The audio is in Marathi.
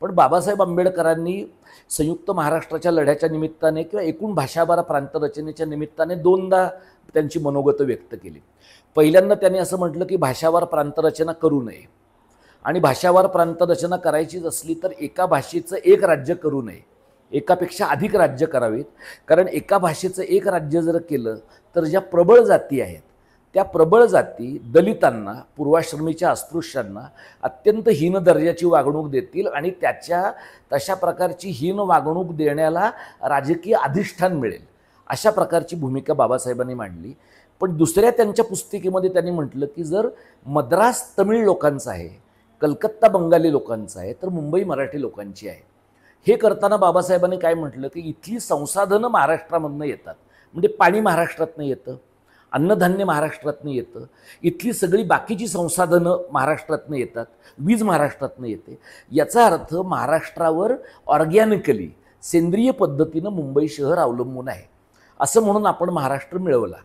पण बाबासाहेब आंबेडकरांनी संयुक्त महाराष्ट्राच्या लढ्याच्या निमित्ताने किंवा एकूण भाषाभार प्रांतरचनेच्या निमित्ताने दोनदा त्यांची मनोगतं व्यक्त केली. पहिल्यांदा त्यांनी असं म्हटलं की भाषावार प्रांतरचना करू नये आणि भाषावार प्रांतरचना करायचीच असली तर एका भाषेचं एक राज्य करू नये, एकापेक्षा अधिक राज्य करावीत. कारण एका भाषेचं एक राज्य जर केलं तर ज्या प्रबळ जाती आहेत त्या प्रबळ जाती दलितांना, पूर्वाश्रमीच्या अस्पृश्यांना अत्यंत हीन दर्जाची वागणूक देतील आणि त्याच्या तशा प्रकारची हीन वागणूक देण्याला राजकीय अधिष्ठान मिळेल, अशा प्रकारची भूमिका बाबासाहेबांनी मांडली. पण दुसऱ्या त्यांच्या पुस्तिकेमध्ये त्यांनी म्हटलं की जर मद्रास तमिळ लोकांचा आहे, कलकत्ता बंगाली लोकांचा आहे, तर मुंबई मराठी लोकांची आहे. हे करताना बाबासाहेबांनी काय म्हटलं की इथली संसाधनं महाराष्ट्रामधनं येतात, म्हणजे पाणी महाराष्ट्रातनं येतं, अन्नधान्य महाराष्ट्रातनं येतं, इथली सगळी बाकीची संसाधनं महाराष्ट्रातनं येतात, वीज महाराष्ट्रातनं येते. याचा अर्थ महाराष्ट्रावर ऑर्गॅनिकली सेंद्रिय पद्धतीनं मुंबई शहर अवलंबून आहे, असं म्हणून आपण महाराष्ट्र मिळवला.